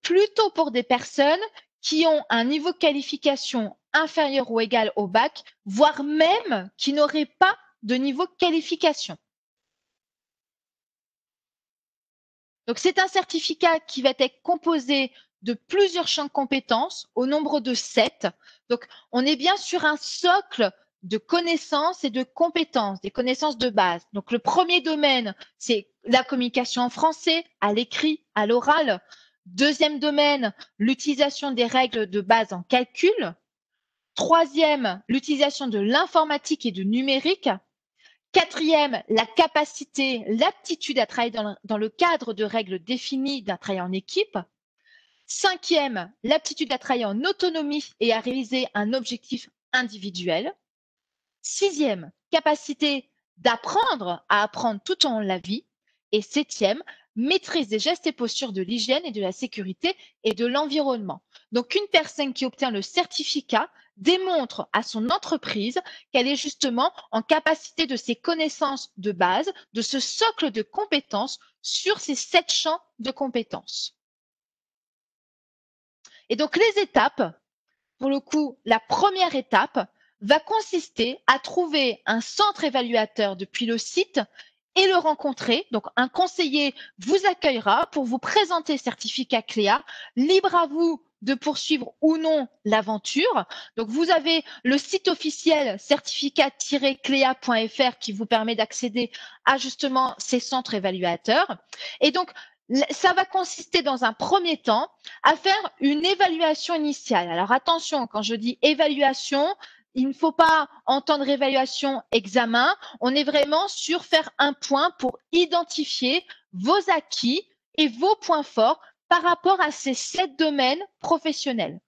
plutôt pour des personnes qui ont un niveau de qualification inférieur ou égal au bac, voire même qui n'auraient pas de niveau de qualification. Donc, c'est un certificat qui va être composé de plusieurs champs de compétences au nombre de 7. Donc, on est bien sur un socle de connaissances et de compétences, des connaissances de base. Donc, le premier domaine, c'est la communication en français, à l'écrit, à l'oral. Deuxième domaine, l'utilisation des règles de base en calcul. Troisième, l'utilisation de l'informatique et du numérique. Quatrième, la capacité, l'aptitude à travailler dans le cadre de règles définies d'un travail en équipe. Cinquième, l'aptitude à travailler en autonomie et à réaliser un objectif individuel. Sixième, capacité d'apprendre à apprendre tout au long de la vie. Et septième, maîtrise des gestes et postures de l'hygiène et de la sécurité et de l'environnement. Donc, une personne qui obtient le certificat démontre à son entreprise qu'elle est justement en capacité de ses connaissances de base, de ce socle de compétences sur ces 7 champs de compétences. Et donc, les étapes, pour le coup, la première étape va consister à trouver un centre évaluateur depuis le site et le rencontrer. Donc, un conseiller vous accueillera pour vous présenter le certificat CLEA. Libre à vous de poursuivre ou non l'aventure. Donc, vous avez le site officiel certificat-clea.fr qui vous permet d'accéder à justement ces centres évaluateurs. Et donc, ça va consister dans un premier temps à faire une évaluation initiale. Alors attention, quand je dis évaluation, il ne faut pas entendre évaluation examen. On est vraiment sur faire un point pour identifier vos acquis et vos points forts par rapport à ces 7 domaines professionnels.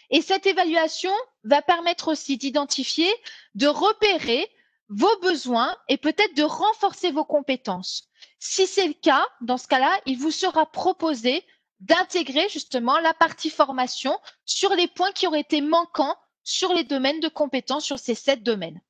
Et cette évaluation va permettre aussi d'identifier, de repérer vos besoins et peut-être de renforcer vos compétences. Si c'est le cas, dans ce cas-là, il vous sera proposé d'intégrer justement la partie formation sur les points qui auraient été manquants sur les domaines de compétences, sur ces 7 domaines.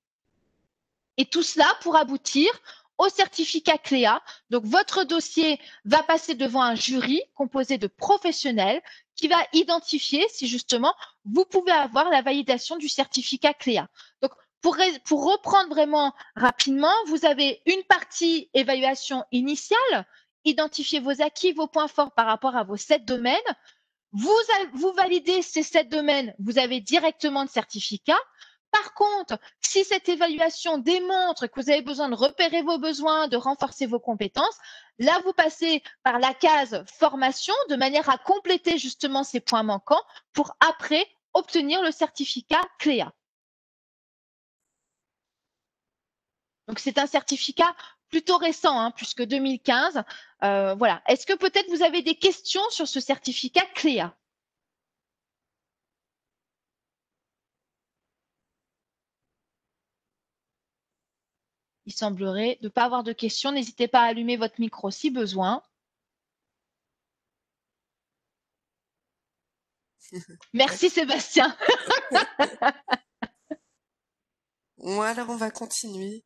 Et tout cela pour aboutir au certificat CLEA. Donc, votre dossier va passer devant un jury composé de professionnels qui va identifier si justement vous pouvez avoir la validation du certificat CLEA. Donc, pour reprendre vraiment rapidement, vous avez une partie évaluation initiale, identifier vos acquis, vos points forts par rapport à vos 7 domaines. Vous validez ces 7 domaines, vous avez directement le certificat. Par contre, si cette évaluation démontre que vous avez besoin de repérer vos besoins, de renforcer vos compétences, là, vous passez par la case formation de manière à compléter justement ces points manquants pour après obtenir le certificat CLEA. Donc, c'est un certificat plutôt récent, hein, puisque 2015. Voilà. Est-ce que peut-être vous avez des questions sur ce certificat CLEA? Il semblerait ne pas avoir de questions. N'hésitez pas à allumer votre micro si besoin. Merci Sébastien. Bon, alors on va continuer.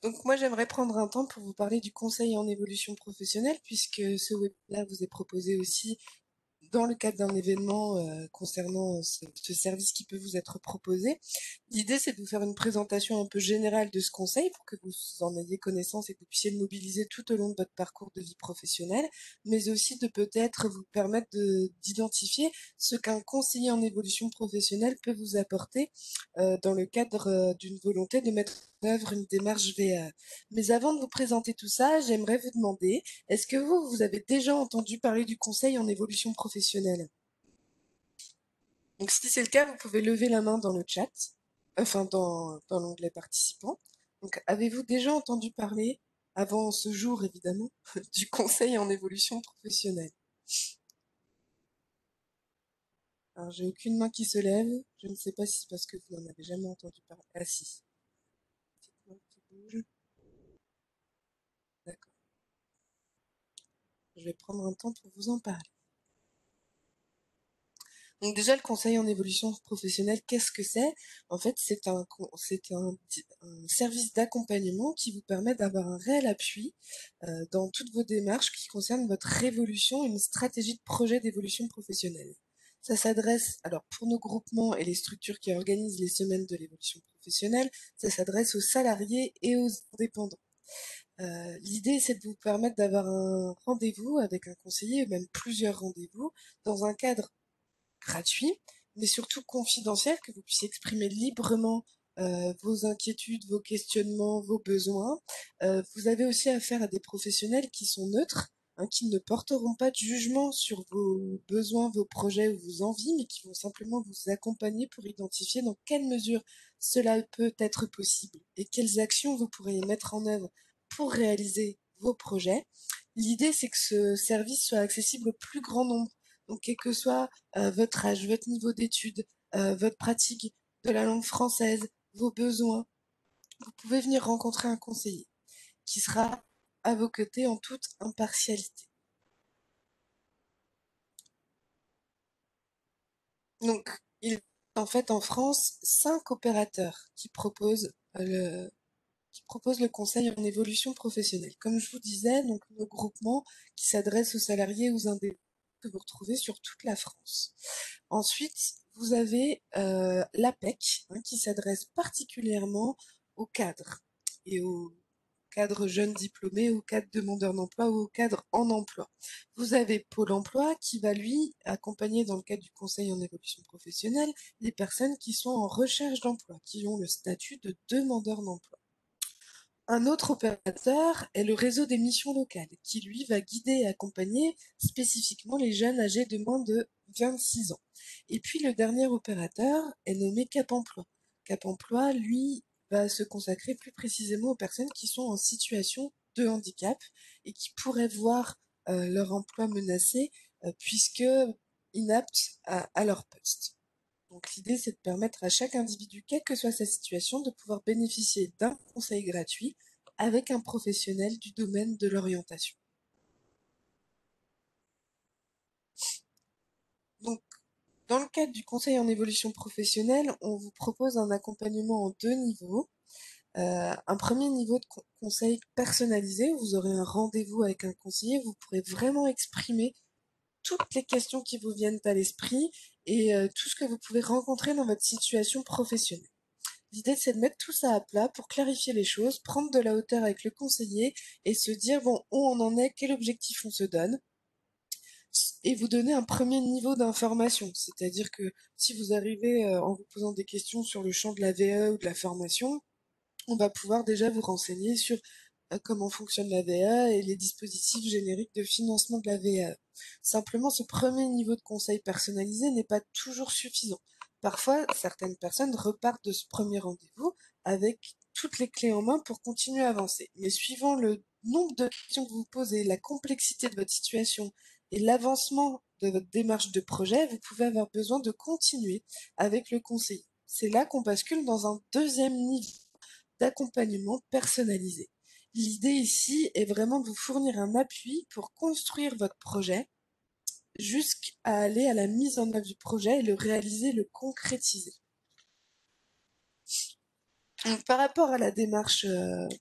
Donc moi j'aimerais prendre un temps pour vous parler du conseil en évolution professionnelle puisque ce web-là vous est proposé aussi dans le cadre d'un événement concernant ce service qui peut vous être proposé. L'idée, c'est de vous faire une présentation un peu générale de ce conseil pour que vous en ayez connaissance et que vous puissiez le mobiliser tout au long de votre parcours de vie professionnelle, mais aussi de peut-être vous permettre d'identifier ce qu'un conseiller en évolution professionnelle peut vous apporter dans le cadre d'une volonté de mettre en œuvre une démarche VA. Mais avant de vous présenter tout ça, j'aimerais vous demander, est-ce que vous avez déjà entendu parler du conseil en évolution professionnelle? Donc si c'est le cas, vous pouvez lever la main dans le chat, enfin dans l'onglet participants. Donc avez-vous déjà entendu parler, avant ce jour évidemment, du conseil en évolution professionnelle? Alors j'ai aucune main qui se lève, je ne sais pas si c'est parce que vous n'en avez jamais entendu parler. Ah si, petite main qui bouge. D'accord. Je vais prendre un temps pour vous en parler. Donc déjà, le conseil en évolution professionnelle, qu'est-ce que c'est? En fait, c'est un service d'accompagnement qui vous permet d'avoir un réel appui dans toutes vos démarches qui concernent votre évolution, une stratégie de projet d'évolution professionnelle. Ça s'adresse, alors pour nos groupements et les structures qui organisent les semaines de l'évolution professionnelle, ça s'adresse aux salariés et aux indépendants. L'idée, c'est de vous permettre d'avoir un rendez-vous avec un conseiller, ou même plusieurs rendez-vous, dans un cadre gratuit, mais surtout confidentiel, que vous puissiez exprimer librement vos inquiétudes, vos questionnements, vos besoins. Vous avez aussi affaire à des professionnels qui sont neutres, hein, qui ne porteront pas de jugement sur vos besoins, vos projets ou vos envies, mais qui vont simplement vous accompagner pour identifier dans quelle mesure cela peut être possible et quelles actions vous pourriez mettre en œuvre pour réaliser vos projets. L'idée, c'est que ce service soit accessible au plus grand nombre. Donc, quel que soit votre âge, votre niveau d'études, votre pratique de la langue française, vos besoins, vous pouvez venir rencontrer un conseiller qui sera à vos côtés en toute impartialité. Donc, il y a en fait en France 5 opérateurs qui proposent le conseil en évolution professionnelle. Comme je vous disais, donc nos groupements qui s'adressent aux salariés, aux indépendants, que vous retrouvez sur toute la France. Ensuite, vous avez l'APEC, hein, qui s'adresse particulièrement aux cadres et aux cadres jeunes diplômés, aux cadres demandeurs d'emploi ou aux cadres en emploi. Vous avez Pôle emploi qui va, lui, accompagner dans le cadre du conseil en évolution professionnelle les personnes qui sont en recherche d'emploi, qui ont le statut de demandeur d'emploi. Un autre opérateur est le réseau des missions locales, qui lui va guider et accompagner spécifiquement les jeunes âgés de moins de 26 ans. Et puis le dernier opérateur est nommé Cap Emploi. Cap Emploi, lui, va se consacrer plus précisément aux personnes qui sont en situation de handicap et qui pourraient voir leur emploi menacé puisque inaptes à leur poste. Donc l'idée, c'est de permettre à chaque individu, quelle que soit sa situation, de pouvoir bénéficier d'un conseil gratuit avec un professionnel du domaine de l'orientation. Donc, dans le cadre du conseil en évolution professionnelle, on vous propose un accompagnement en 2 niveaux. Un premier niveau de conseil personnalisé, où vous aurez un rendez-vous avec un conseiller, vous pourrez vraiment exprimer toutes les questions qui vous viennent à l'esprit et tout ce que vous pouvez rencontrer dans votre situation professionnelle. L'idée, c'est de mettre tout ça à plat pour clarifier les choses, prendre de la hauteur avec le conseiller et se dire, bon, où on en est, quel objectif on se donne, et vous donner un premier niveau d'information. C'est-à-dire que si vous arrivez en vous posant des questions sur le champ de la VE ou de la formation, on va pouvoir déjà vous renseigner sur comment fonctionne la VE et les dispositifs génériques de financement de la VE. Simplement, ce premier niveau de conseil personnalisé n'est pas toujours suffisant. Parfois, certaines personnes repartent de ce premier rendez-vous avec toutes les clés en main pour continuer à avancer. Mais suivant le nombre de questions que vous posez, la complexité de votre situation et l'avancement de votre démarche de projet, vous pouvez avoir besoin de continuer avec le conseiller. C'est là qu'on bascule dans un deuxième niveau d'accompagnement personnalisé. L'idée ici est vraiment de vous fournir un appui pour construire votre projet jusqu'à aller à la mise en œuvre du projet et le réaliser, le concrétiser. Donc, par rapport à la démarche,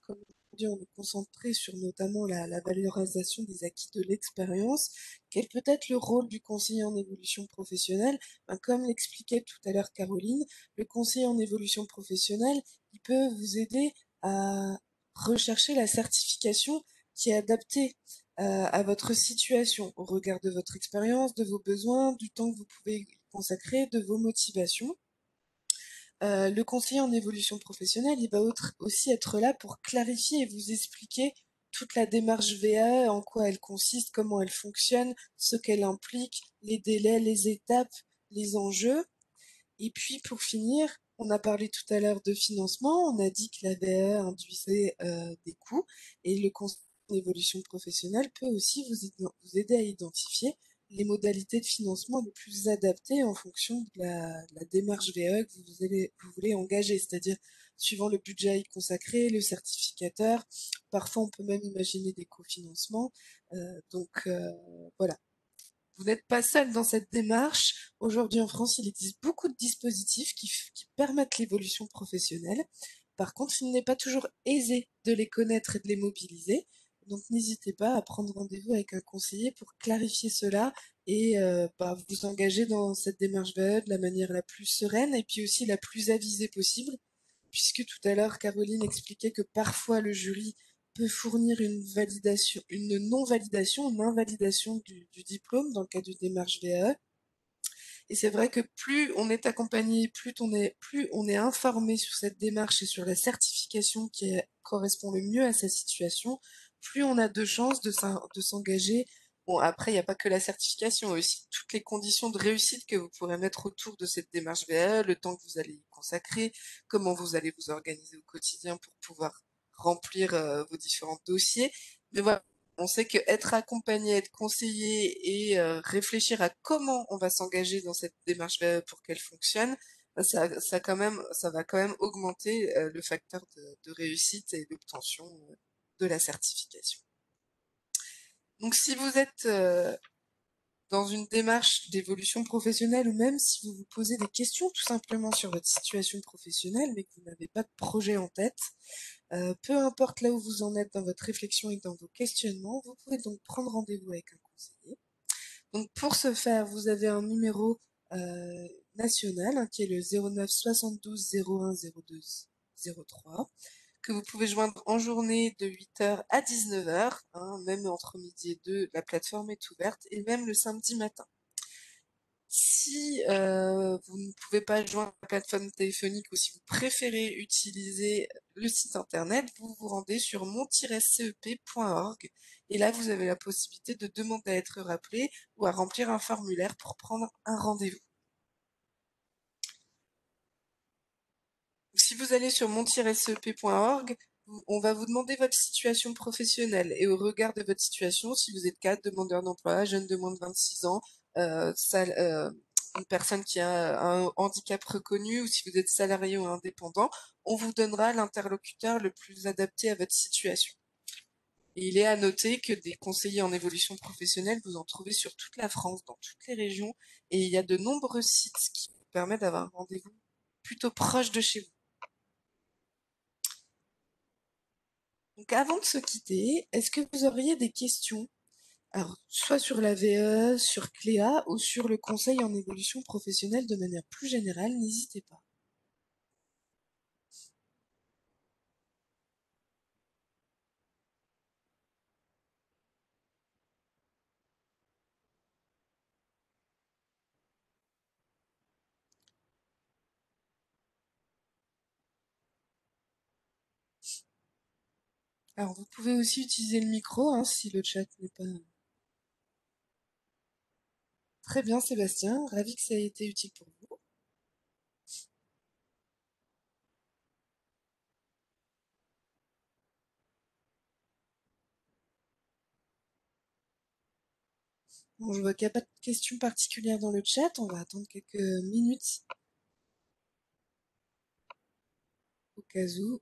comme on est concentré sur notamment la valorisation des acquis de l'expérience. Quel peut être le rôle du conseiller en évolution professionnelle? Comme l'expliquait tout à l'heure Caroline, le conseiller en évolution professionnelle, il peut vous aider à rechercher la certification qui est adaptée à votre situation, au regard de votre expérience, de vos besoins, du temps que vous pouvez y consacrer, de vos motivations. Le conseiller en évolution professionnelle, il va aussi être là pour clarifier et vous expliquer toute la démarche VAE, en quoi elle consiste, comment elle fonctionne, ce qu'elle implique, les délais, les étapes, les enjeux. Et puis pour finir, on a parlé tout à l'heure de financement, on a dit que la VAE induisait des coûts et le conseiller en évolution professionnelle peut aussi vous aider à identifier les modalités de financement les plus adaptées en fonction de la démarche VAE que vous voulez engager, c'est-à-dire suivant le budget à y consacrer, le certificateur, parfois on peut même imaginer des cofinancements. Voilà. Vous n'êtes pas seul dans cette démarche. Aujourd'hui en France, il existe beaucoup de dispositifs qui permettent l'évolution professionnelle. Par contre, il n'est pas toujours aisé de les connaître et de les mobiliser. Donc n'hésitez pas à prendre rendez-vous avec un conseiller pour clarifier cela et vous engager dans cette démarche VAE de la manière la plus sereine et puis aussi la plus avisée possible, puisque tout à l'heure Caroline expliquait que parfois le jury peut fournir une validation, une non-validation, une invalidation du diplôme dans le cas d'une démarche VAE. Et c'est vrai que plus on est accompagné, plus on est informé sur cette démarche et sur la certification qui correspond le mieux à sa situation, plus on a de chances de s'engager. Bon, après, il n'y a pas que la certification, aussi toutes les conditions de réussite que vous pourrez mettre autour de cette démarche VAE, le temps que vous allez y consacrer, comment vous allez vous organiser au quotidien pour pouvoir remplir vos différents dossiers. Mais voilà, on sait que être accompagné, être conseillé et réfléchir à comment on va s'engager dans cette démarche pour qu'elle fonctionne, ça va quand même augmenter le facteur de réussite et d'obtention de la certification. Donc si vous êtes dans une démarche d'évolution professionnelle ou même si vous vous posez des questions tout simplement sur votre situation professionnelle mais que vous n'avez pas de projet en tête, peu importe là où vous en êtes dans votre réflexion et dans vos questionnements, vous pouvez donc prendre rendez-vous avec un conseiller. Donc pour ce faire, vous avez un numéro national qui est le 09 72 01 02 03 que vous pouvez joindre en journée de 8h à 19h, même entre midi et 2, la plateforme est ouverte, et même le samedi matin. Si vous ne pouvez pas joindre la plateforme téléphonique ou si vous préférez utiliser le site internet, vous vous rendez sur mon-cep.org et là vous avez la possibilité de demander à être rappelé ou à remplir un formulaire pour prendre un rendez-vous. Si vous allez sur mon-cep.org, On va vous demander votre situation professionnelle et au regard de votre situation, si vous êtes cadre, demandeur d'emploi, jeune de moins de 26 ans, une personne qui a un handicap reconnu ou si vous êtes salarié ou indépendant, on vous donnera l'interlocuteur le plus adapté à votre situation. Et il est à noter que des conseillers en évolution professionnelle, vous en trouvez sur toute la France, dans toutes les régions, et il y a de nombreux sites qui vous permettent d'avoir un rendez-vous plutôt proche de chez vous. Donc avant de se quitter, est-ce que vous auriez des questions? Alors, soit sur la VE, sur Cléa ou sur le conseil en évolution professionnelle de manière plus générale, n'hésitez pas. Alors, vous pouvez aussi utiliser le micro hein, si le chat n'est pas... Très bien, Sébastien. Ravi que ça ait été utile pour vous. Bon, je vois qu'il n'y a pas de questions particulières dans le chat. On va attendre quelques minutes au cas où.